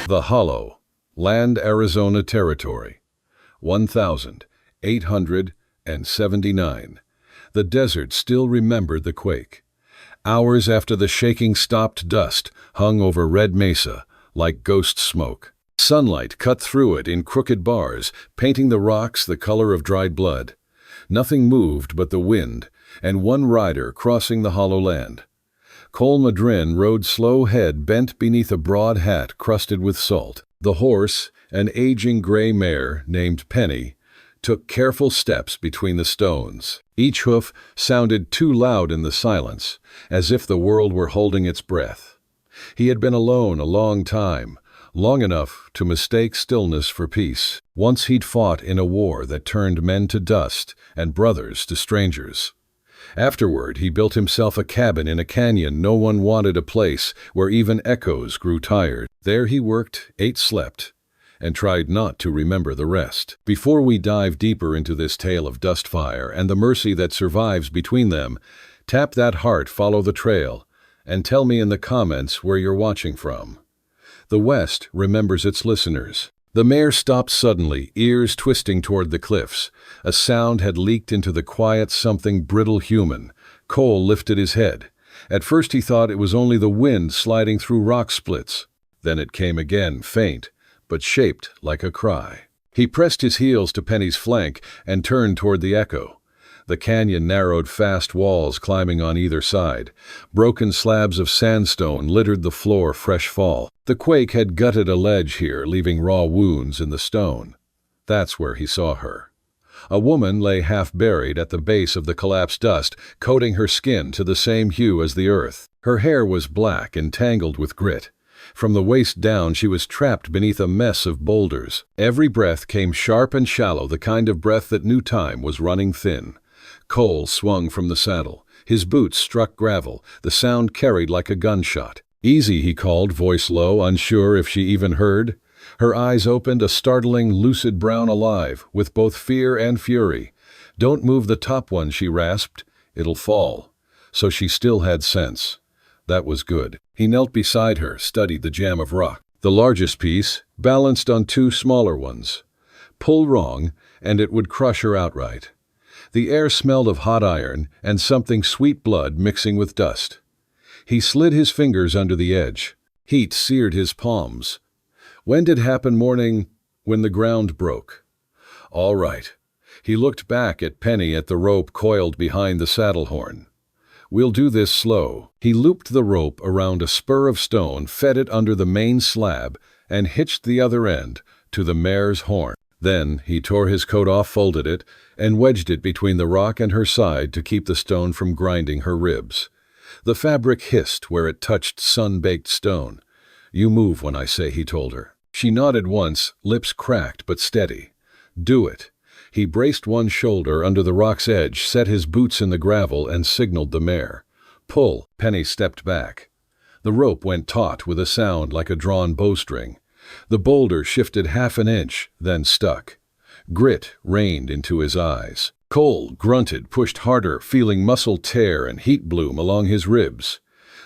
The Hollow, Land Arizona Territory, 1,879. The desert still remembered the quake. Hours after the shaking stopped, dust hung over Red Mesa like ghost smoke. Sunlight cut through it in crooked bars, painting the rocks the color of dried blood. Nothing moved but the wind, and one rider crossing the hollow land. Cole Madrin rode slow, head bent beneath a broad hat crusted with salt. The horse, an aging gray mare named Penny, took careful steps between the stones. Each hoof sounded too loud in the silence, as if the world were holding its breath. He had been alone a long time, long enough to mistake stillness for peace. Once he'd fought in a war that turned men to dust and brothers to strangers. Afterward, he built himself a cabin in a canyon no one wanted, a place where even echoes grew tired. There he worked, ate, slept, and tried not to remember the rest. Before we dive deeper into this tale of dust fire and the mercy that survives between them, tap that heart, follow the trail, and tell me in the comments where you're watching from. The West remembers its listeners. The mare stopped suddenly, ears twisting toward the cliffs. A sound had leaked into the quiet, something brittle, human. Cole lifted his head. At first he thought it was only the wind sliding through rock splits. Then it came again, faint, but shaped like a cry. He pressed his heels to Penny's flank and turned toward the echo. The canyon narrowed, fast walls climbing on either side. Broken slabs of sandstone littered the floor, fresh fall. The quake had gutted a ledge here, leaving raw wounds in the stone. That's where he saw her. A woman lay half buried at the base of the collapsed dust, coating her skin to the same hue as the earth. Her hair was black and tangled with grit. From the waist down, she was trapped beneath a mess of boulders. Every breath came sharp and shallow, the kind of breath that knew time was running thin. Cole swung from the saddle. His boots struck gravel. The sound carried like a gunshot. "Easy," he called, voice low, unsure if she even heard. Her eyes opened, a startling, lucid brown, alive with both fear and fury. "Don't move the top one," she rasped. "It'll fall." So she still had sense. That was good. He knelt beside her, studied the jam of rock. The largest piece balanced on two smaller ones. Pull wrong, and it would crush her outright. The air smelled of hot iron and something sweet, blood mixing with dust. He slid his fingers under the edge. Heat seared his palms. When did happen? Morning, when the ground broke. All right. He looked back at Penny at the rope coiled behind the saddle horn. "We'll do this slow." He looped the rope around a spur of stone, fed it under the main slab, and hitched the other end to the mare's horn. Then he tore his coat off, folded it, and wedged it between the rock and her side to keep the stone from grinding her ribs. The fabric hissed where it touched sun-baked stone. "You move when I say," he told her. She nodded once, lips cracked but steady. "Do it." He braced one shoulder under the rock's edge, set his boots in the gravel, and signaled the mare. "Pull." Penny stepped back. The rope went taut with a sound like a drawn bowstring. The boulder shifted half an inch, then stuck. Grit rained into his eyes. Cole grunted, pushed harder, feeling muscle tear and heat bloom along his ribs.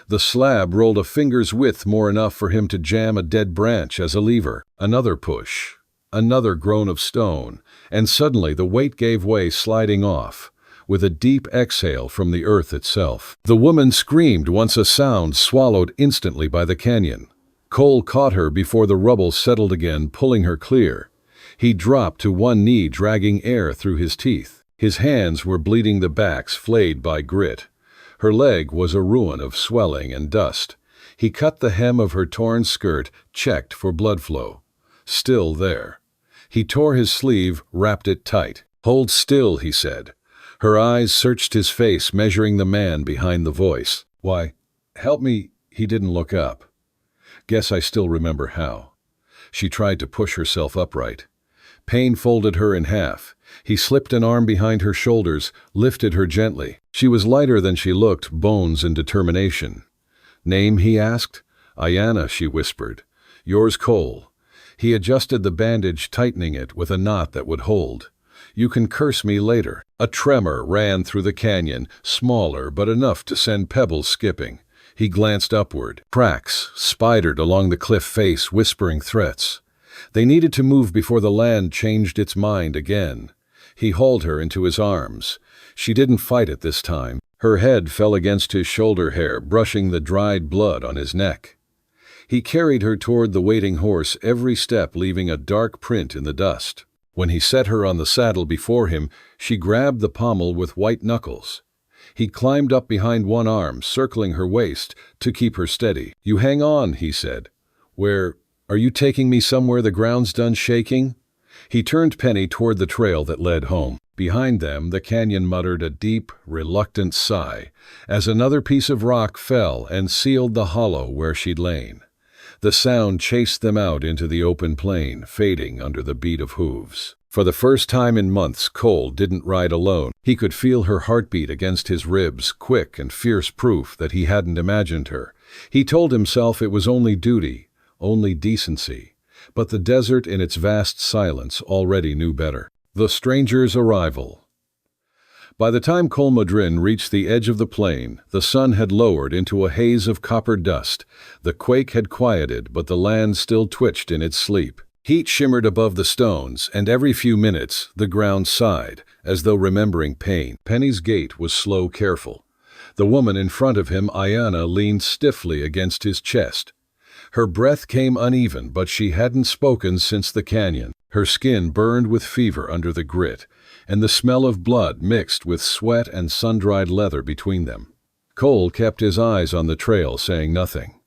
The slab rolled a finger's width, more enough for him to jam a dead branch as a lever. Another push, another groan of stone, and suddenly the weight gave way, sliding off, with a deep exhale from the earth itself. The woman screamed once, a sound swallowed instantly by the canyon. Cole caught her before the rubble settled again, pulling her clear. He dropped to one knee, dragging air through his teeth. His hands were bleeding, the backs flayed by grit. Her leg was a ruin of swelling and dust. He cut the hem of her torn skirt, checked for blood flow. Still there. He tore his sleeve, wrapped it tight. "Hold still," he said. Her eyes searched his face, measuring the man behind the voice. "Why, help me." He didn't look up. "Guess I still remember how." She tried to push herself upright. Pain folded her in half. He slipped an arm behind her shoulders, lifted her gently. She was lighter than she looked, bones and determination. "Name?" he asked. "Ayanna," she whispered. "Yours, Cole." He adjusted the bandage, tightening it with a knot that would hold. "You can curse me later." A tremor ran through the canyon, smaller but enough to send pebbles skipping. He glanced upward. Cracks spidered along the cliff face, whispering threats. They needed to move before the land changed its mind again. He hauled her into his arms. She didn't fight it this time. Her head fell against his shoulder hair, brushing the dried blood on his neck. He carried her toward the waiting horse, every step leaving a dark print in the dust. When he set her on the saddle before him, she grabbed the pommel with white knuckles. He climbed up behind one arm, circling her waist, to keep her steady. "You hang on," he said. Are you taking me somewhere the ground's done shaking?" He turned Penny toward the trail that led home. Behind them, the canyon muttered a deep, reluctant sigh, as another piece of rock fell and sealed the hollow where she'd lain. The sound chased them out into the open plain, fading under the beat of hooves. For the first time in months, Cole didn't ride alone. He could feel her heartbeat against his ribs, quick and fierce proof that he hadn't imagined her. He told himself it was only duty, only decency. But the desert in its vast silence already knew better. The stranger's arrival. By the time Col Madrin reached the edge of the plain, the sun had lowered into a haze of copper dust. The quake had quieted, but the land still twitched in its sleep. Heat shimmered above the stones, and every few minutes the ground sighed, as though remembering pain. Penny's gait was slow, careful. The woman in front of him, Ayanna, leaned stiffly against his chest. Her breath came uneven, but she hadn't spoken since the canyon. Her skin burned with fever under the grit, and the smell of blood mixed with sweat and sun-dried leather between them. Cole kept his eyes on the trail, saying nothing.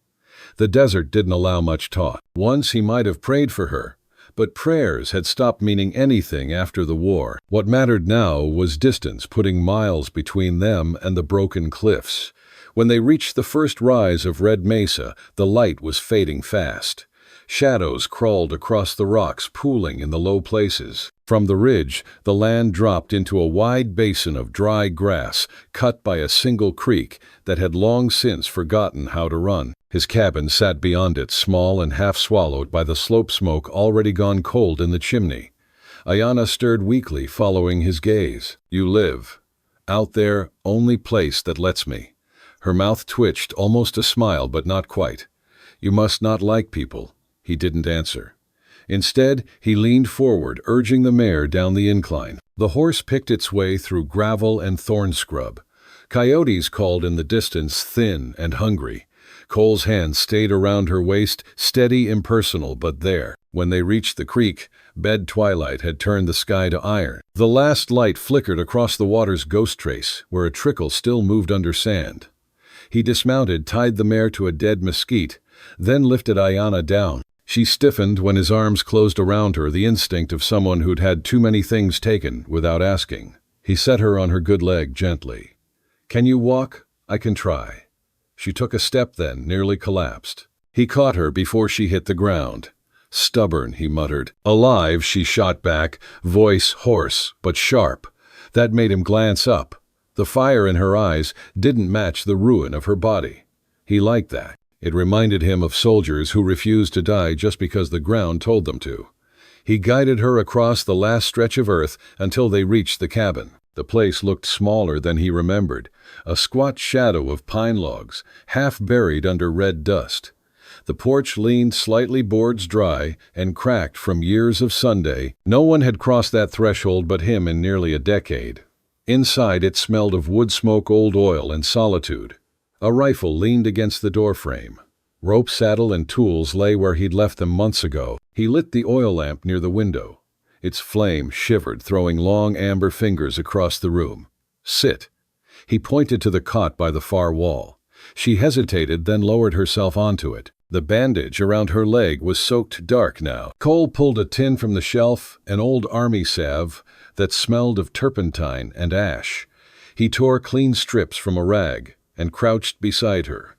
The desert didn't allow much talk. Once he might have prayed for her, but prayers had stopped meaning anything after the war. What mattered now was distance, putting miles between them and the broken cliffs. When they reached the first rise of Red Mesa, the light was fading fast. Shadows crawled across the rocks, pooling in the low places. From the ridge, the land dropped into a wide basin of dry grass, cut by a single creek that had long since forgotten how to run. His cabin sat beyond it, small and half-swallowed by the slope smoke already gone cold in the chimney. Ayanna stirred weakly, following his gaze. "You live. Out there, only place that lets me." Her mouth twitched, almost a smile, but not quite. "You must not like people." He didn't answer. Instead, he leaned forward, urging the mare down the incline. The horse picked its way through gravel and thorn scrub. Coyotes called in the distance, thin and hungry. Cole's hand stayed around her waist, steady, impersonal, but there. When they reached the creek, bed twilight had turned the sky to iron. The last light flickered across the water's ghost trace, where a trickle still moved under sand. He dismounted, tied the mare to a dead mesquite, then lifted Ayanna down. She stiffened when his arms closed around her, the instinct of someone who'd had too many things taken without asking. He set her on her good leg gently. "Can you walk? I can try." She took a step, then nearly collapsed. He caught her before she hit the ground. "Stubborn," he muttered. "Alive," she shot back, voice hoarse but sharp. That made him glance up. The fire in her eyes didn't match the ruin of her body. He liked that. It reminded him of soldiers who refused to die just because the ground told them to. He guided her across the last stretch of earth until they reached the cabin. The place looked smaller than he remembered, a squat shadow of pine logs, half buried under red dust. The porch leaned slightly, boards dry and cracked from years of Sunday. No one had crossed that threshold but him in nearly a decade. Inside, it smelled of wood smoke, old oil, and solitude. A rifle leaned against the doorframe. Rope, saddle, and tools lay where he'd left them months ago. He lit the oil lamp near the window. Its flame shivered, throwing long amber fingers across the room. "Sit." He pointed to the cot by the far wall. She hesitated, then lowered herself onto it. The bandage around her leg was soaked dark now. Cole pulled a tin from the shelf, an old army salve that smelled of turpentine and ash. He tore clean strips from a rag and crouched beside her.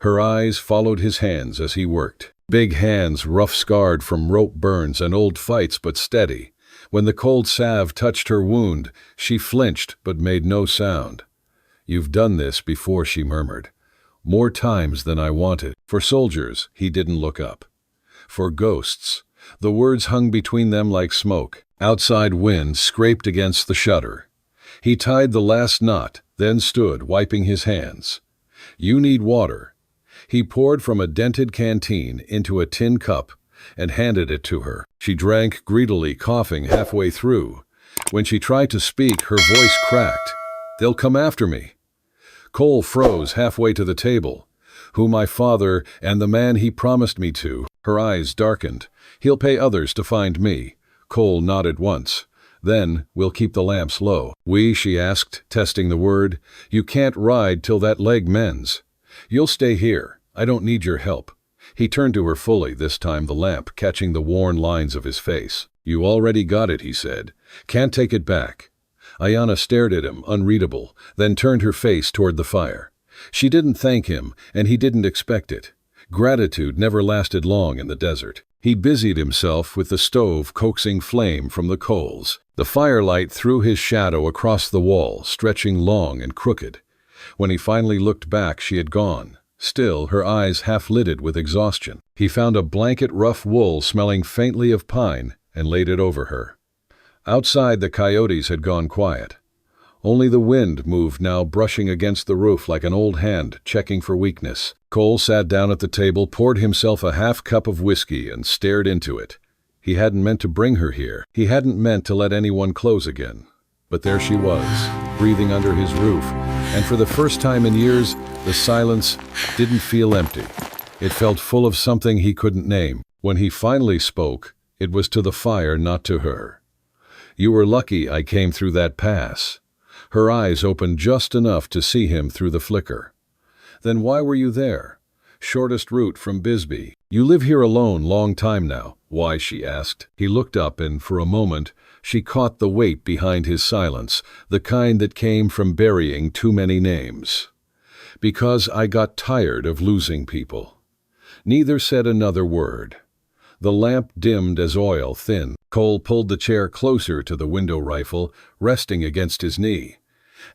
Her eyes followed his hands as he worked. Big hands, rough-scarred from rope burns and old fights, but steady. When the cold salve touched her wound, she flinched but made no sound. "You've done this before," she murmured. "More times than I wanted." For soldiers, he didn't look up. For ghosts, the words hung between them like smoke. Outside wind scraped against the shutter. He tied the last knot, then stood, wiping his hands. You need water." He poured from a dented canteen into a tin cup and handed it to her. She drank greedily, coughing halfway through. When she tried to speak, her voice cracked. "They'll come after me." Cole froze halfway to the table. "Who my father and the man he promised me to." Her eyes darkened. "He'll pay others to find me." Cole nodded once. "Then we'll keep the lamps low." "We?" she asked, testing the word. "You can't ride till that leg mends." "You'll stay here. I don't need your help." He turned to her fully, this time the lamp catching the worn lines of his face. "You already got it," he said. "Can't take it back." Ayanna stared at him, unreadable, then turned her face toward the fire. She didn't thank him, and he didn't expect it. Gratitude never lasted long in the desert. He busied himself with the stove, coaxing flame from the coals. The firelight threw his shadow across the wall, stretching long and crooked. When he finally looked back, she had gone. Still, her eyes half-lidded with exhaustion. He found a blanket, rough wool smelling faintly of pine, and laid it over her. Outside, the coyotes had gone quiet. Only the wind moved now, brushing against the roof like an old hand checking for weakness. Cole sat down at the table, poured himself a half cup of whiskey, and stared into it. He hadn't meant to bring her here. He hadn't meant to let anyone close again. But there she was, breathing under his roof, and for the first time in years, the silence didn't feel empty. It felt full of something he couldn't name. When he finally spoke, it was to the fire, not to her. "You were lucky I came through that pass." Her eyes opened just enough to see him through the flicker. "Then why were you there?" "Shortest route from Bisbee." "You live here alone, long time now." "Why?" she asked. He looked up, and for a moment, she caught the weight behind his silence, the kind that came from burying too many names. "Because I got tired of losing people." Neither said another word. The lamp dimmed as oil thin. Cole pulled the chair closer to the window rifle, resting against his knee.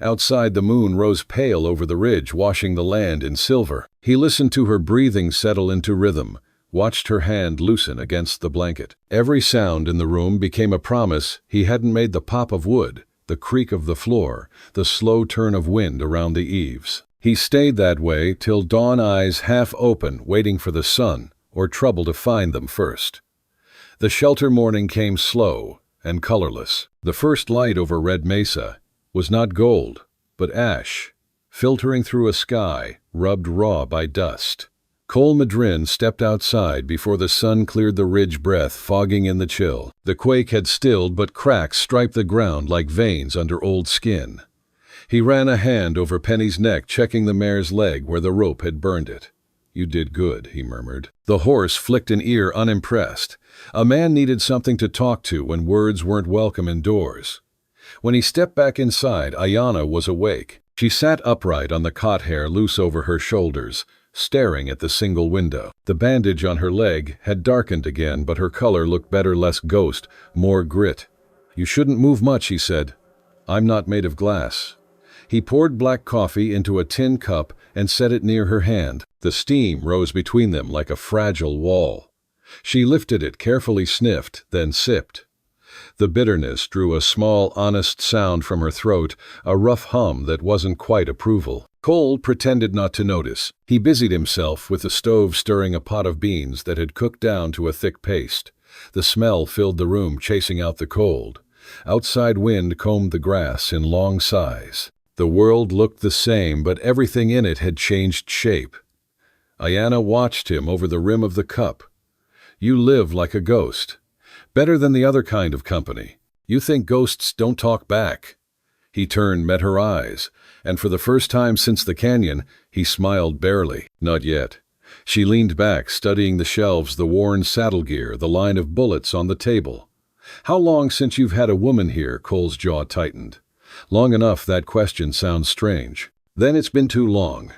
Outside, the moon rose pale over the ridge, washing the land in silver. He listened to her breathing settle into rhythm, watched her hand loosen against the blanket. Every sound in the room became a promise he hadn't made: the pop of wood, the creak of the floor, the slow turn of wind around the eaves. He stayed that way till dawn, eyes half open, waiting for the sun or trouble to find them first. The shelter morning came slow and colorless. The first light over Red Mesa was not gold, but ash, filtering through a sky rubbed raw by dust. Cole Madrin stepped outside before the sun cleared the ridge, breath fogging in the chill. The quake had stilled, but cracks striped the ground like veins under old skin. He ran a hand over Penny's neck, checking the mare's leg where the rope had burned it. "You did good," he murmured. The horse flicked an ear, unimpressed. A man needed something to talk to when words weren't welcome indoors. When he stepped back inside, Ayanna was awake. She sat upright on the cot, hair loose over her shoulders, staring at the single window. The bandage on her leg had darkened again, but her color looked better, less ghost, more grit. "You shouldn't move much," he said. "I'm not made of glass." He poured black coffee into a tin cup and set it near her hand. The steam rose between them like a fragile wall. She lifted it, carefully sniffed, then sipped. The bitterness drew a small, honest sound from her throat, a rough hum that wasn't quite approval. Cole pretended not to notice. He busied himself with the stove, stirring a pot of beans that had cooked down to a thick paste. The smell filled the room, chasing out the cold. Outside wind combed the grass in long sighs. The world looked the same, but everything in it had changed shape. Ayanna watched him over the rim of the cup. "You live like a ghost. Better than the other kind of company. You think ghosts don't talk back." He turned, met her eyes, and for the first time since the canyon, he smiled barely. "Not yet." She leaned back, studying the shelves, the worn saddle gear, the line of bullets on the table. "How long since you've had a woman here?" Cole's jaw tightened. "Long enough, that question sounds strange." "Then it's been too long."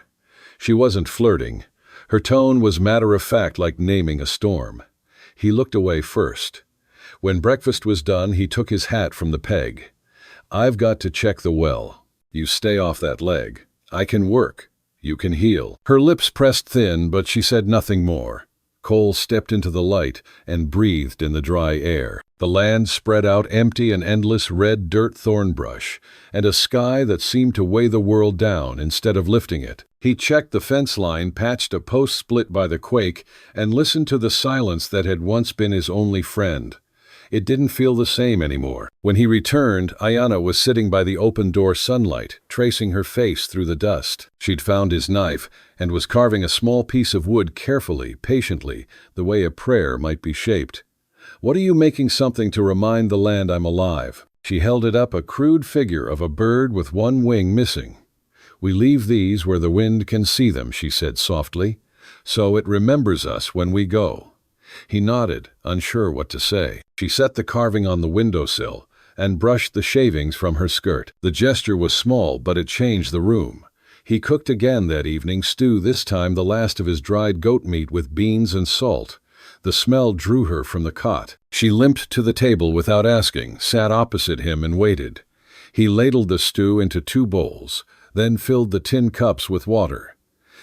She wasn't flirting. Her tone was matter-of-fact, like naming a storm. He looked away first. When breakfast was done, he took his hat from the peg. "I've got to check the well. You stay off that leg. I can work. You can heal." Her lips pressed thin, but she said nothing more. Cole stepped into the light and breathed in the dry air. The land spread out, empty, an endless red dirt thorn brush, and a sky that seemed to weigh the world down instead of lifting it. He checked the fence line, patched a post split by the quake, and listened to the silence that had once been his only friend. It didn't feel the same anymore. When he returned, Ayanna was sitting by the open-door sunlight, tracing her face through the dust. She'd found his knife and was carving a small piece of wood carefully, patiently, the way a prayer might be shaped. "What are you making something to remind the land I'm alive?" She held it up, a crude figure of a bird with one wing missing. "We leave these where the wind can see them," she said softly, "so it remembers us when we go." He nodded, unsure what to say. She set the carving on the windowsill and brushed the shavings from her skirt. The gesture was small, but it changed the room. He cooked again that evening, stew, this time the last of his dried goat meat with beans and salt. The smell drew her from the cot. She limped to the table without asking, sat opposite him and waited. He ladled the stew into 2 bowls, then filled the tin cups with water.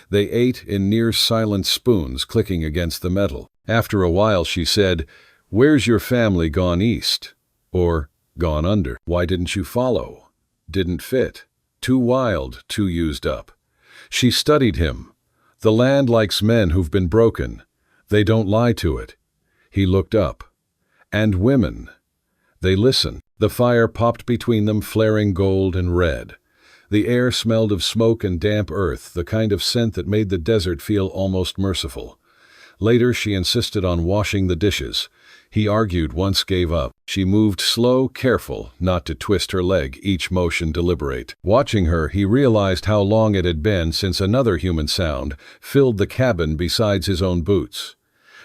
They ate in near-silent spoons clicking against the metal. After a while she said, "Where's your family gone east? Or gone under? Why didn't you follow? Didn't fit? Too wild, too used up." She studied him. "The land likes men who've been broken. They don't lie to it." He looked up. "And women. They listen." The fire popped between them, flaring gold and red. The air smelled of smoke and damp earth, the kind of scent that made the desert feel almost merciful. Later she insisted on washing the dishes. He argued, once gave up. She moved slow, careful, not to twist her leg, each motion deliberate. Watching her, he realized how long it had been since another human sound filled the cabin besides his own boots.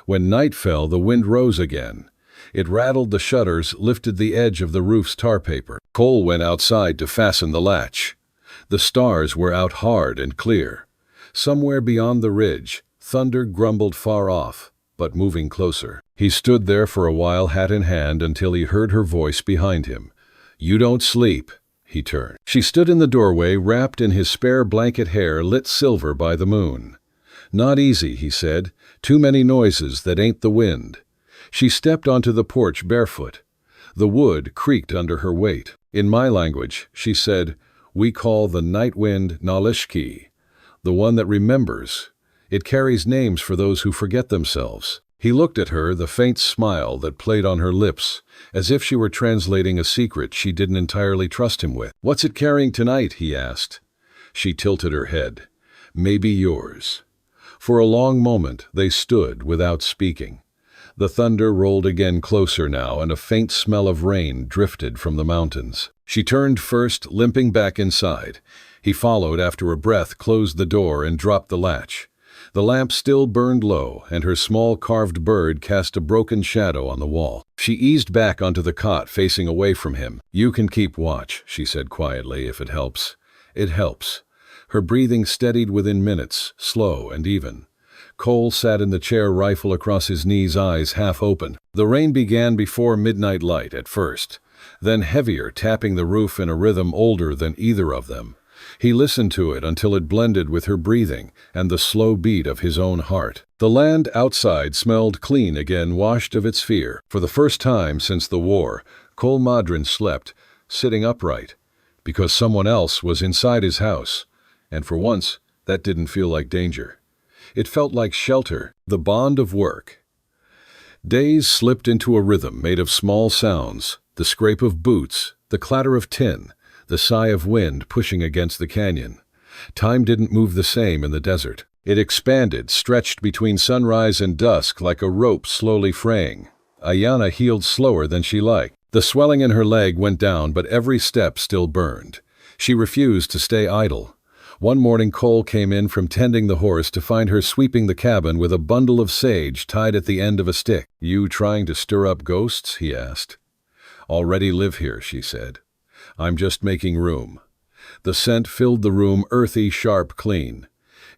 When night fell, the wind rose again. It rattled the shutters, lifted the edge of the roof's tar paper. Cole went outside to fasten the latch. The stars were out hard and clear. Somewhere beyond the ridge, thunder grumbled far off, but moving closer. He stood there for a while, hat in hand, until he heard her voice behind him. "You don't sleep." He turned. She stood in the doorway, wrapped in his spare blanket hair lit silver by the moon. "Not easy," he said. "Too many noises that ain't the wind." She stepped onto the porch barefoot. The wood creaked under her weight. "In my language," she said, "we call the night wind Nalishki, the one that remembers. It carries names for those who forget themselves." He looked at her, the faint smile that played on her lips, as if she were translating a secret she didn't entirely trust him with. "What's it carrying tonight?" he asked. She tilted her head. "Maybe yours." For a long moment they stood without speaking. The thunder rolled again, closer now, and a faint smell of rain drifted from the mountains. She turned first, limping back inside. He followed. After a breath, closed the door and dropped the latch. The lamp still burned low, and her small carved bird cast a broken shadow on the wall. She eased back onto the cot, facing away from him. "You can keep watch," she said quietly, "if it helps." "It helps." Her breathing steadied within minutes, slow and even. Cole sat in the chair, rifle across his knees, eyes half open. The rain began before midnight light at first, then heavier, tapping the roof in a rhythm older than either of them. He listened to it until it blended with her breathing and the slow beat of his own heart. The land outside smelled clean again, washed of its fear. For the first time since the war, Cole Madron slept, sitting upright, because someone else was inside his house, and for once, that didn't feel like danger. It felt like shelter, the bond of work. Days slipped into a rhythm made of small sounds, the scrape of boots, the clatter of tin, the sigh of wind pushing against the canyon. Time didn't move the same in the desert. It expanded, stretched between sunrise and dusk like a rope slowly fraying. Ayanna healed slower than she liked. The swelling in her leg went down, but every step still burned. She refused to stay idle. One morning Cole came in from tending the horse to find her sweeping the cabin with a bundle of sage tied at the end of a stick. "You trying to stir up ghosts?" he asked. "Already live here," she said. "I'm just making room." The scent filled the room, earthy, sharp, clean.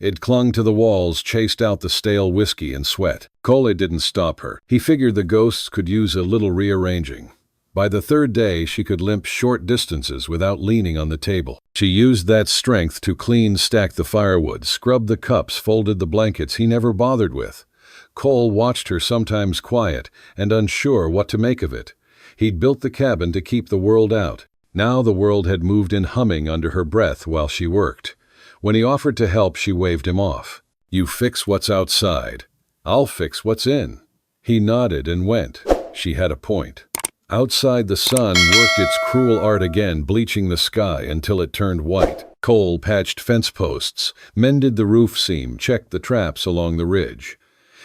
It clung to the walls, chased out the stale whiskey and sweat. Cole didn't stop her. He figured the ghosts could use a little rearranging. By the third day, she could limp short distances without leaning on the table. She used that strength to clean, stack the firewood, scrub the cups, folded the blankets he never bothered with. Cole watched her, sometimes quiet and unsure what to make of it. He'd built the cabin to keep the world out. Now the world had moved in, humming under her breath while she worked. When he offered to help, she waved him off. "You fix what's outside. I'll fix what's in." He nodded and went. She had a point. Outside, the sun worked its cruel art again, bleaching the sky until it turned white. Cole patched fence posts, mended the roof seam, checked the traps along the ridge.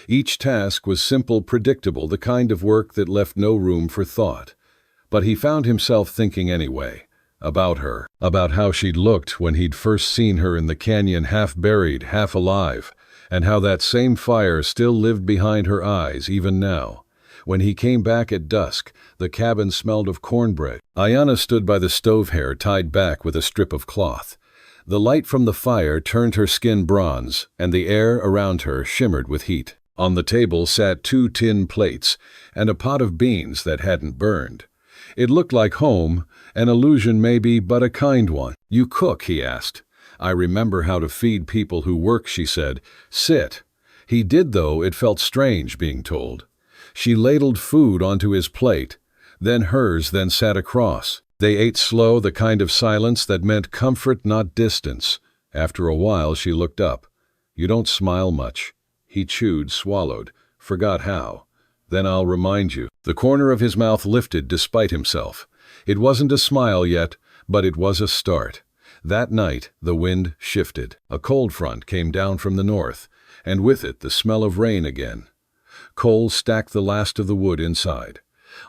Each task was simple, predictable, the kind of work that left no room for thought. But he found himself thinking anyway. About her. About how she'd looked when he'd first seen her in the canyon, half buried, half alive. And how that same fire still lived behind her eyes even now. When he came back at dusk, the cabin smelled of cornbread. Ayanna stood by the stove, hair tied back with a strip of cloth. The light from the fire turned her skin bronze, and the air around her shimmered with heat. On the table sat 2 tin plates and a pot of beans that hadn't burned. It looked like home, an illusion maybe, but a kind one. "You cook?" he asked. "I remember how to feed people who work," she said. "Sit." He did, though it felt strange being told. She ladled food onto his plate, then hers, then sat across. They ate slow, the kind of silence that meant comfort, not distance. After a while, she looked up. "You don't smile much." He chewed, swallowed, forgot how. "Then I'll remind you." The corner of his mouth lifted despite himself. It wasn't a smile yet, but it was a start. That night, the wind shifted. A cold front came down from the north, and with it the smell of rain again. Cole stacked the last of the wood inside.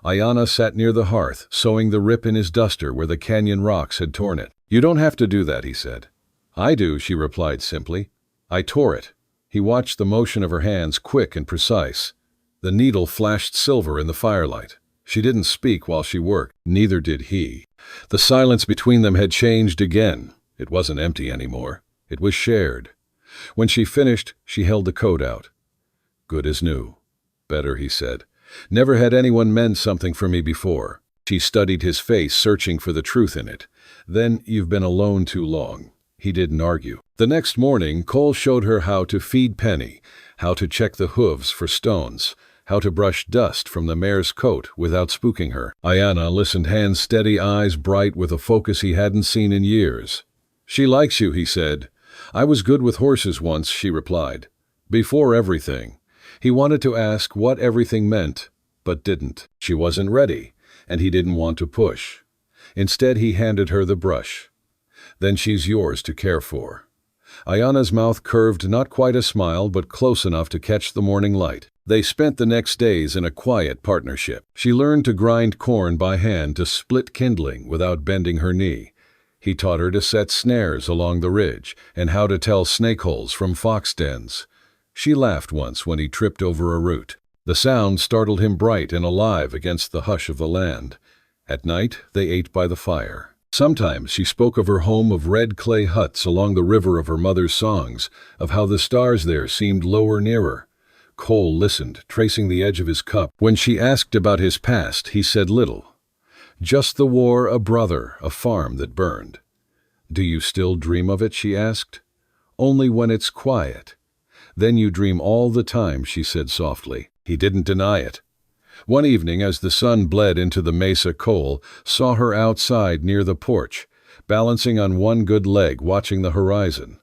Ayanna sat near the hearth, sewing the rip in his duster where the canyon rocks had torn it. "You don't have to do that," he said. "I do," she replied simply. "I tore it." He watched the motion of her hands, quick and precise. The needle flashed silver in the firelight. She didn't speak while she worked. Neither did he. The silence between them had changed again. It wasn't empty anymore. It was shared. When she finished, she held the coat out. "Good as new." "Better," he said. "Never had anyone mend something for me before." She studied his face, searching for the truth in it. "Then you've been alone too long." He didn't argue. The next morning, Cole showed her how to feed Penny, how to check the hooves for stones, how to brush dust from the mare's coat without spooking her. Ayanna listened, hands steady, eyes bright with a focus he hadn't seen in years. "She likes you," he said. "I was good with horses once," she replied. "Before everything." He wanted to ask what everything meant, but didn't. She wasn't ready, and he didn't want to push. Instead, he handed her the brush. "Then she's yours to care for." Ayanna's mouth curved, not quite a smile, but close enough to catch the morning light. They spent the next days in a quiet partnership. She learned to grind corn by hand, to split kindling without bending her knee. He taught her to set snares along the ridge and how to tell snake holes from fox dens. She laughed once when he tripped over a root. The sound startled him, bright and alive against the hush of the land. At night, they ate by the fire. Sometimes she spoke of her home of red clay huts along the river, of her mother's songs, of how the stars there seemed lower, nearer. Cole listened, tracing the edge of his cup. When she asked about his past, he said little. Just the war, a brother, a farm that burned. "Do you still dream of it?" she asked. "Only when it's quiet." "Then you dream all the time," she said softly. He didn't deny it. One evening, as the sun bled into the mesa, Cole saw her outside near the porch, balancing on one good leg, watching the horizon.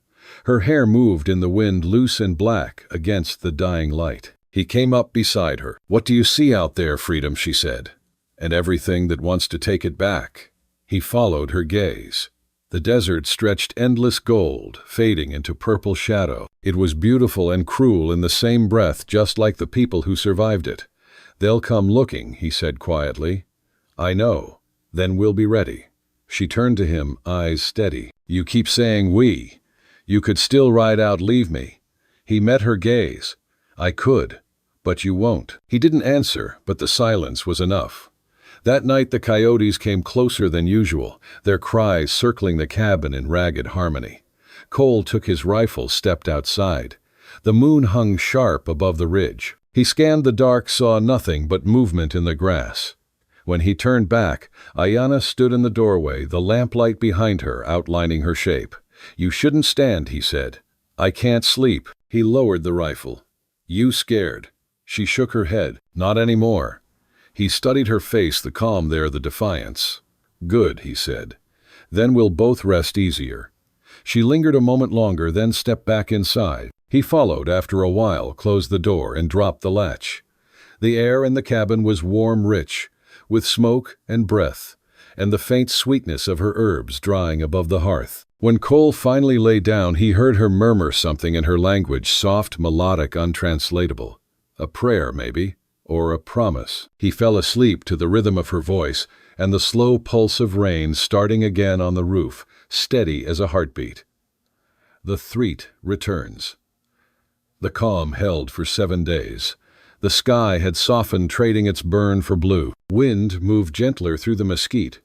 Her hair moved in the wind, loose and black against the dying light. He came up beside her. "What do you see out there?" "Freedom," she said. "And everything that wants to take it back." He followed her gaze. The desert stretched endless gold, fading into purple shadow. It was beautiful and cruel in the same breath, just like the people who survived it. "They'll come looking," he said quietly. "I know. Then we'll be ready." She turned to him, eyes steady. "You keep saying we. You could still ride out, leave me." He met her gaze. "I could, but you won't." He didn't answer, but the silence was enough. That night the coyotes came closer than usual, their cries circling the cabin in ragged harmony. Cole took his rifle, stepped outside. The moon hung sharp above the ridge. He scanned the dark, saw nothing but movement in the grass. When he turned back, Ayanna stood in the doorway, the lamplight behind her outlining her shape. "You shouldn't stand," he said. "I can't sleep." He lowered the rifle. "You scared?" She shook her head. "Not anymore." He studied her face, the calm there, the defiance. "Good," he said. "Then we'll both rest easier." She lingered a moment longer, then stepped back inside. He followed after a while, closed the door, and dropped the latch. The air in the cabin was warm, rich, with smoke and breath, and the faint sweetness of her herbs drying above the hearth. When Cole finally lay down, he heard her murmur something in her language, soft, melodic, untranslatable. A prayer, maybe, or a promise. He fell asleep to the rhythm of her voice and the slow pulse of rain starting again on the roof, steady as a heartbeat. The threat returns. The calm held for 7 days. The sky had softened, trading its burn for blue. Wind moved gentler through the mesquite,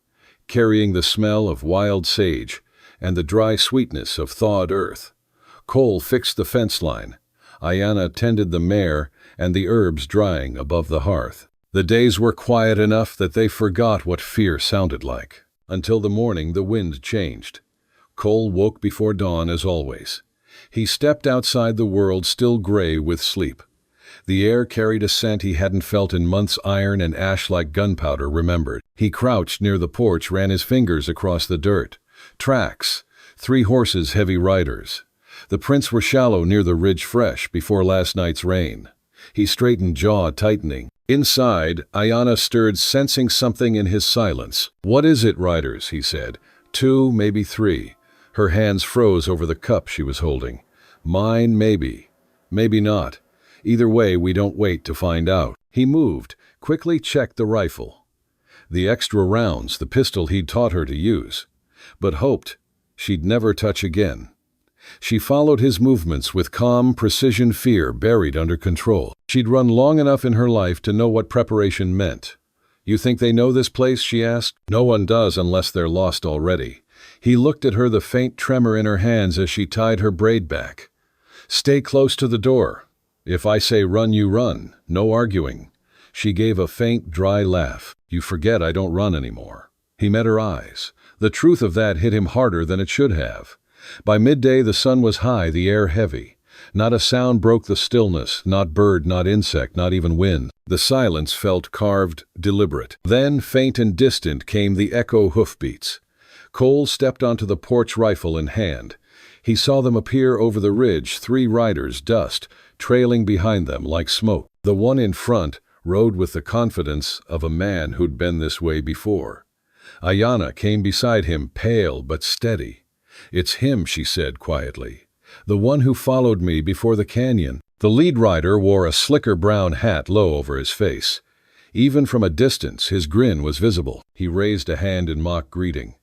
carrying the smell of wild sage and the dry sweetness of thawed earth. Cole fixed the fence line. Ayanna tended the mare and the herbs drying above the hearth. The days were quiet enough that they forgot what fear sounded like. Until the morning, the wind changed. Cole woke before dawn as always. He stepped outside the world still gray with sleep. The air carried a scent he hadn't felt in months, iron and ash like gunpowder remembered. He crouched near the porch, ran his fingers across the dirt. Tracks. 3 horses, heavy riders. The prints were shallow near the ridge, fresh before last night's rain. He straightened, jaw tightening. Inside, Ayanna stirred, sensing something in his silence. "What is it, riders?" he said. 2, maybe 3. Her hands froze over the cup she was holding. "Mine, maybe. Maybe not. Either way, we don't wait to find out." He moved, quickly checked the rifle. The extra rounds, the pistol he'd taught her to use, but hoped she'd never touch again. She followed his movements with calm precision, fear buried under control. She'd run long enough in her life to know what preparation meant. "You think they know this place?" she asked. "No one does unless they're lost already." He looked at her, the faint tremor in her hands as she tied her braid back. "Stay close to the door. If I say run, you run. No arguing." She gave a faint, dry laugh. "You forget I don't run anymore." He met her eyes. The truth of that hit him harder than it should have. By midday, the sun was high, the air heavy. Not a sound broke the stillness, not bird, not insect, not even wind. The silence felt carved, deliberate. Then, faint and distant, came the echo hoofbeats. Cole stepped onto the porch, rifle in hand. He saw them appear over the ridge, 3 riders, dust trailing behind them like smoke. The one in front rode with the confidence of a man who'd been this way before. Ayanna came beside him, pale but steady. "It's him," she said quietly. "The one who followed me before the canyon." The lead rider wore a slicker brown hat low over his face. Even from a distance, his grin was visible. He raised a hand in mock greeting.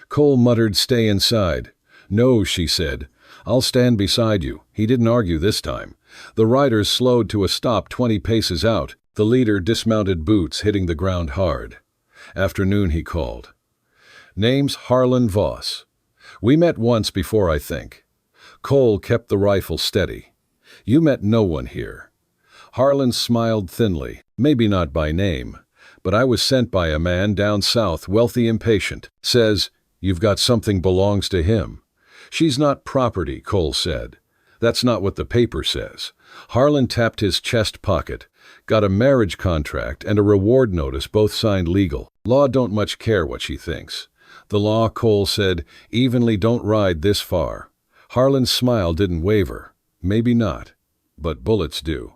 Cole muttered, "Stay inside." "No," she said. "I'll stand beside you." He didn't argue this time. The riders slowed to a stop 20 paces out. The leader dismounted, boots hitting the ground hard. "Afternoon," he called. "Name's Harlon Voss. We met once before, I think." Cole kept the rifle steady. "You met no one here." Harlon smiled thinly. "Maybe not by name, but I was sent by a man down south, wealthy, impatient. Says you've got something belongs to him." "She's not property," Cole said. "That's not what the paper says." Harlon tapped his chest pocket. "Got a marriage contract and a reward notice, both signed legal. Law don't much care what she thinks." "The law," Cole said, evenly, "don't ride this far." Harlan's smile didn't waver. "Maybe not, but bullets do."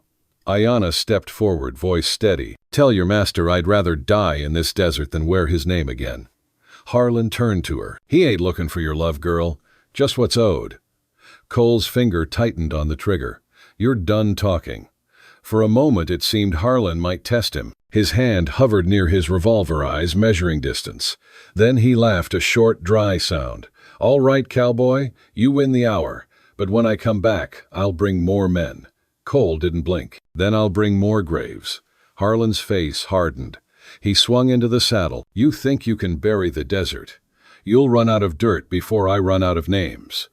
Ayanna stepped forward, voice steady. "Tell your master I'd rather die in this desert than wear his name again." Harlon turned to her. "He ain't looking for your love, girl. Just what's owed." Cole's finger tightened on the trigger. "You're done talking." For a moment it seemed Harlon might test him. His hand hovered near his revolver, eyes measuring distance. Then he laughed, a short, dry sound. "All right, cowboy, you win the hour. But when I come back, I'll bring more men." Cole didn't blink. "Then I'll bring more graves." Harlan's face hardened. He swung into the saddle. "You think you can bury the desert? You'll run out of dirt before I run out of names."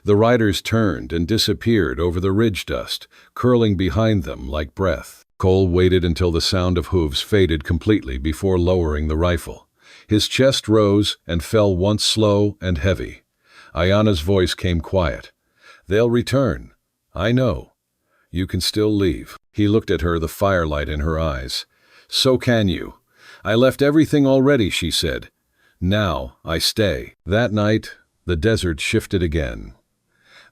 The riders turned and disappeared over the ridge dust, curling behind them like breath. Cole waited until the sound of hooves faded completely before lowering the rifle. His chest rose and fell once slow and heavy. Ayanna's voice came quiet. "They'll return. I know. You can still leave." He looked at her, the firelight in her eyes. "So can you." "I left everything already," she said. "Now I stay." That night, The desert shifted again.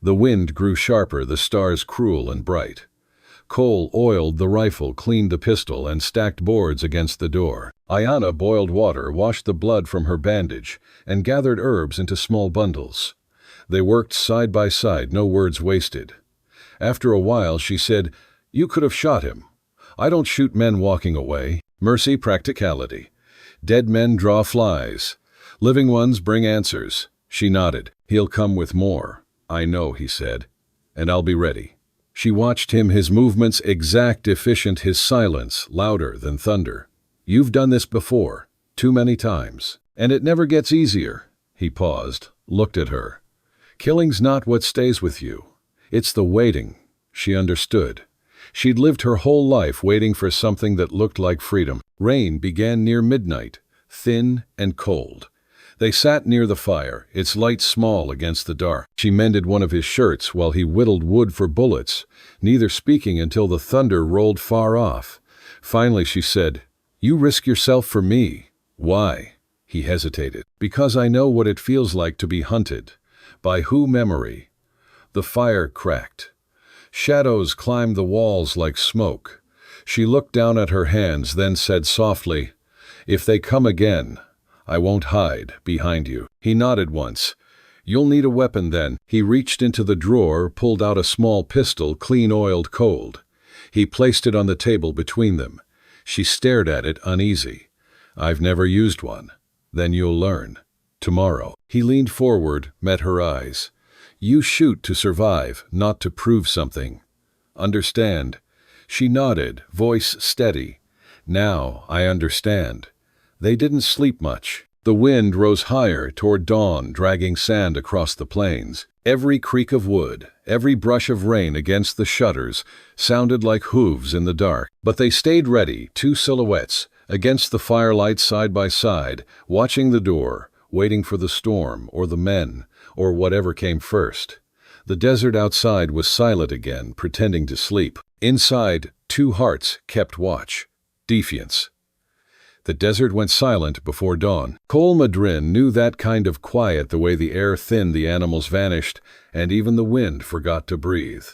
The wind grew sharper, the stars cruel and bright. Cole oiled the rifle, cleaned the pistol, and stacked boards against the door. Ayanna boiled water, washed the blood from her bandage, and gathered herbs into small bundles. They worked side by side, no words wasted. After a while she said, "You could have shot him. I don't shoot men walking away. Mercy, practicality. Dead men draw flies. Living ones bring answers." She nodded. "He'll come with more." "I know," he said, "and I'll be ready." She watched him, his movements exact, efficient, his silence louder than thunder. "You've done this before, too many times, and it never gets easier." He paused, looked at her. "Killing's not what stays with you. It's the waiting." She understood. She'd lived her whole life waiting for something that looked like freedom. Rain began near midnight, thin and cold. They sat near the fire, its light small against the dark. She mended one of his shirts while he whittled wood for bullets, neither speaking until the thunder rolled far off. Finally she said, "You risk yourself for me." "Why?" He hesitated. "Because I know what it feels like to be hunted. By who memory?" The fire cracked. Shadows climbed the walls like smoke. She looked down at her hands, then said softly, "If they come again, I won't hide behind you." He nodded once. "You'll need a weapon then." He reached into the drawer, pulled out a small pistol, clean oiled, cold. He placed it on the table between them. She stared at it, uneasy. "I've never used one." "Then you'll learn. Tomorrow." He leaned forward, met her eyes. "You shoot to survive, not to prove something. Understand?" She nodded, voice steady. "Now I understand." They didn't sleep much. The wind rose higher toward dawn, dragging sand across the plains. Every creak of wood, every brush of rain against the shutters sounded like hooves in the dark. But they stayed ready, two silhouettes, against the firelight side by side, watching the door, waiting for the storm, or the men, or whatever came first. The desert outside was silent again, pretending to sleep. Inside, two hearts kept watch. Defiance. The desert went silent before dawn. Cole Madrin knew that kind of quiet, the way the air thinned, the animals vanished, and even the wind forgot to breathe.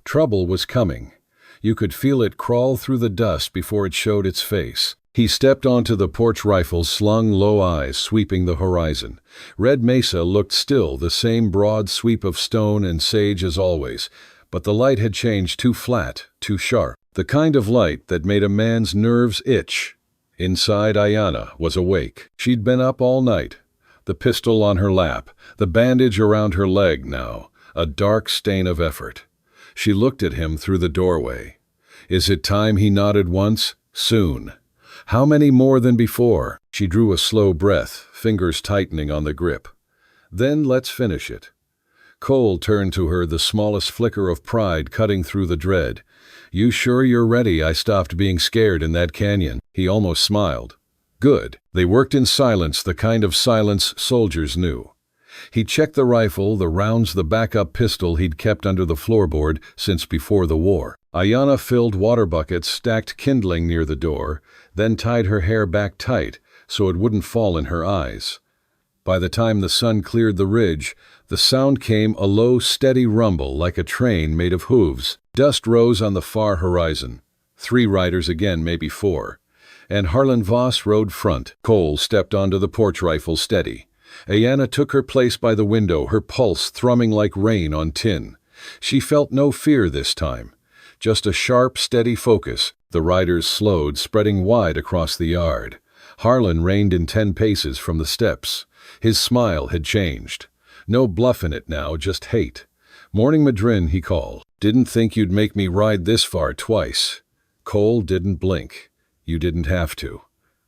Trouble was coming. You could feel it crawl through the dust before it showed its face. He stepped onto the porch, rifle slung low, eyes sweeping the horizon. Red Mesa looked still, the same broad sweep of stone and sage as always, but the light had changed, too flat, too sharp. The kind of light that made a man's nerves itch. Inside, Ayanna was awake. She'd been up all night. The pistol on her lap, the bandage around her leg now, a dark stain of effort. She looked at him through the doorway. "Is it time?" He nodded once. "Soon." "How many more than before?" She drew a slow breath, fingers tightening on the grip. "Then let's finish it." Cole turned to her, the smallest flicker of pride cutting through the dread. "You sure you're ready?" "I stopped being scared in that canyon." He almost smiled. "Good." They worked in silence, the kind of silence soldiers knew. He checked the rifle, the rounds, the backup pistol he'd kept under the floorboard since before the war. Ayanna filled water buckets, stacked kindling near the door, then tied her hair back tight so it wouldn't fall in her eyes. By the time the sun cleared the ridge, the sound came, a low, steady rumble like a train made of hooves. Dust rose on the far horizon. 3 riders again, maybe 4. And Harlon Voss rode front. Cole stepped onto the porch, rifle steady. Ayanna took her place by the window, her pulse thrumming like rain on tin. She felt no fear this time, just a sharp, steady focus. The riders slowed, spreading wide across the yard. Harlon reined in 10 paces from the steps. His smile had changed. No bluff in it now, just hate. "Morning, Madrin," he called. "Didn't think you'd make me ride this far twice." Cole didn't blink. "You didn't have to.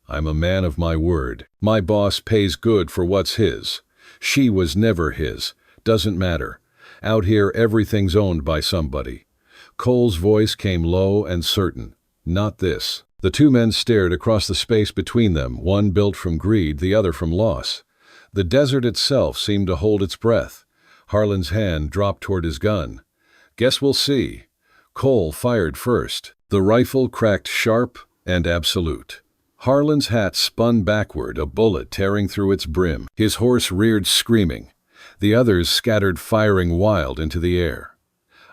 I'm a man of my word. My boss pays good for what's his. She was never his. Doesn't matter. Out here everything's owned by somebody." Cole's voice came low and certain. "Not this." The 2 men stared across the space between them, one built from greed, the other from loss. The desert itself seemed to hold its breath. Harlan's hand dropped toward his gun. "Guess we'll see." Cole fired first. The rifle cracked sharp and absolute. Harlan's hat spun backward, a bullet tearing through its brim. His horse reared screaming. The others scattered, firing wild into the air.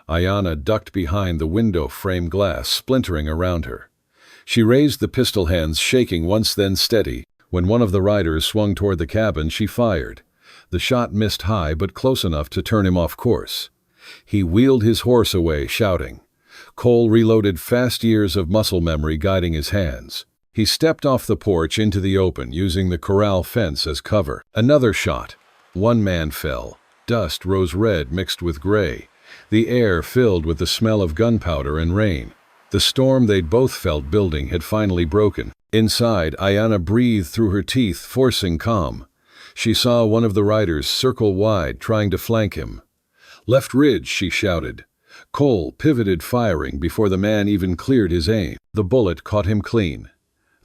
Ayanna ducked behind the window frame glass, splintering around her. She raised the pistol, hands shaking once then steady. When one of the riders swung toward the cabin, she fired. The shot missed high but close enough to turn him off course. He wheeled his horse away, shouting. Cole reloaded, fast, years of muscle memory guiding his hands. He stepped off the porch into the open, using the corral fence as cover. Another shot. One man fell. Dust rose red mixed with gray. The air filled with the smell of gunpowder and rain. The storm they'd both felt building had finally broken. Inside, Ayanna breathed through her teeth, forcing calm. She saw one of the riders circle wide, trying to flank him. "Left ridge," she shouted. Cole pivoted, firing before the man even cleared his aim. The bullet caught him clean.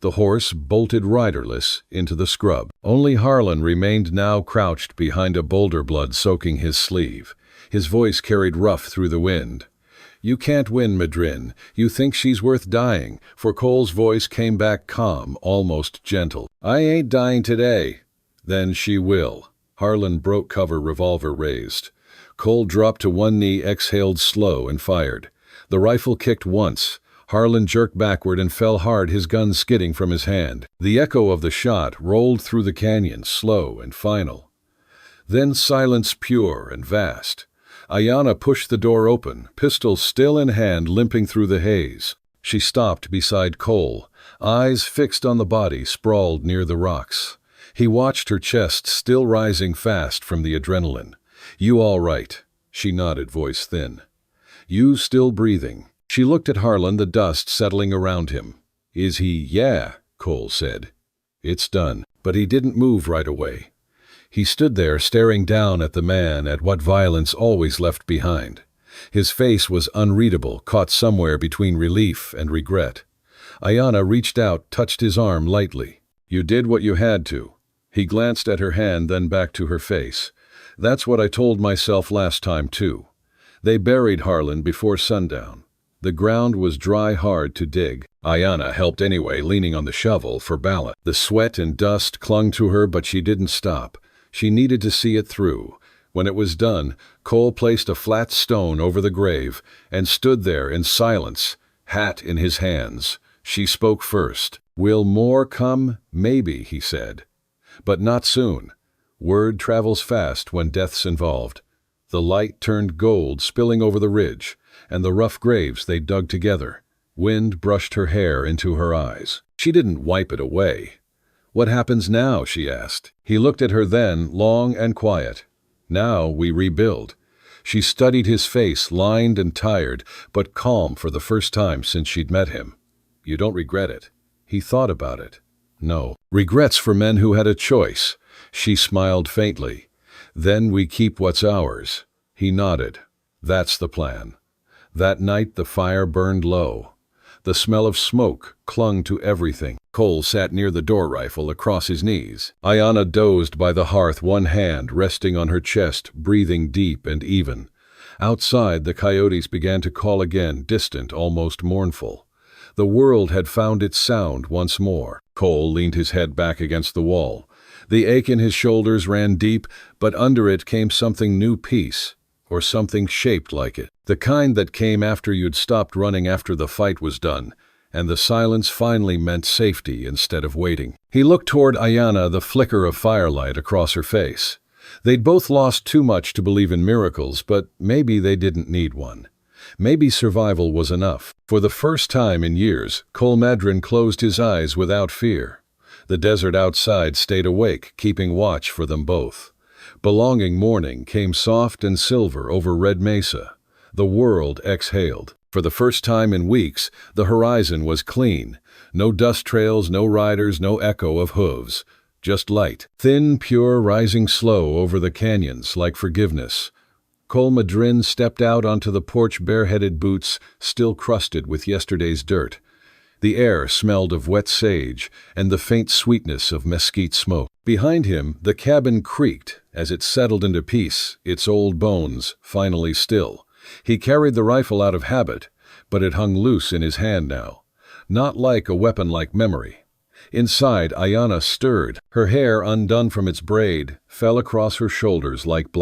The horse bolted riderless into the scrub. Only Harlon remained, now crouched behind a boulder, blood soaking his sleeve. His voice carried rough through the wind. "You can't win, Madrin. You think she's worth dying?" For Cole's voice came back calm, almost gentle. "I ain't dying today." "Then she will." Harlon broke cover, revolver raised. Cole dropped to one knee, exhaled slow, and fired. The rifle kicked once. Harlon jerked backward and fell hard, his gun skidding from his hand. The echo of the shot rolled through the canyon, slow and final. Then silence, pure and vast. Ayanna pushed the door open, pistol still in hand, limping through the haze. She stopped beside Cole, eyes fixed on the body sprawled near the rocks. He watched her chest still rising fast from the adrenaline. "You all right?" She nodded, voice thin. "You still breathing?" She looked at Harlon, the dust settling around him. "Is he?" "Yeah," Cole said. "It's done." But he didn't move right away. He stood there, staring down at the man, at what violence always left behind. His face was unreadable, caught somewhere between relief and regret. Ayanna reached out, touched his arm lightly. "You did what you had to." He glanced at her hand, then back to her face. "That's what I told myself last time, too." They buried Harlon before sundown. The ground was dry, hard to dig. Ayanna helped anyway, leaning on the shovel for balance. The sweat and dust clung to her, but she didn't stop. She needed to see it through. When it was done, Cole placed a flat stone over the grave and stood there in silence, hat in his hands. She spoke first. "Will more come?" "Maybe," he said. "But not soon. Word travels fast when death's involved." The light turned gold, spilling over the ridge, and the rough graves they dug together. Wind brushed her hair into her eyes. She didn't wipe it away. "What happens now?" she asked. He looked at her then, long and quiet. "Now we rebuild." She studied his face, lined and tired, but calm for the first time since she'd met him. "You don't regret it?" He thought about it. "No. Regrets for men who had a choice." She smiled faintly. "Then we keep what's ours." He nodded. "That's the plan." That night the fire burned low. The smell of smoke clung to everything. Cole sat near the door, rifle across his knees. Ayanna dozed by the hearth, one hand resting on her chest, breathing deep and even. Outside, the coyotes began to call again, distant, almost mournful. The world had found its sound once more. Cole leaned his head back against the wall. The ache in his shoulders ran deep, but under it came something new, peace, or something shaped like it. The kind that came after you'd stopped running after the fight was done, and the silence finally meant safety instead of waiting. He looked toward Ayanna, the flicker of firelight across her face. They'd both lost too much to believe in miracles, but maybe they didn't need one. Maybe survival was enough. For the first time in years, Cole Madrin closed his eyes without fear. The desert outside stayed awake, keeping watch for them both. Belonging morning came soft and silver over Red Mesa. The world exhaled. For the first time in weeks, the horizon was clean. No dust trails, no riders, no echo of hooves. Just light. Thin, pure, rising slow over the canyons like forgiveness. Cole Madrin stepped out onto the porch, bareheaded, boots still crusted with yesterday's dirt. The air smelled of wet sage and the faint sweetness of mesquite smoke. Behind him, the cabin creaked as it settled into peace, its old bones finally still. He carried the rifle out of habit, but it hung loose in his hand now. Not like a weapon, like memory. Inside, Ayanna stirred. Her hair, undone from its braid, fell across her shoulders like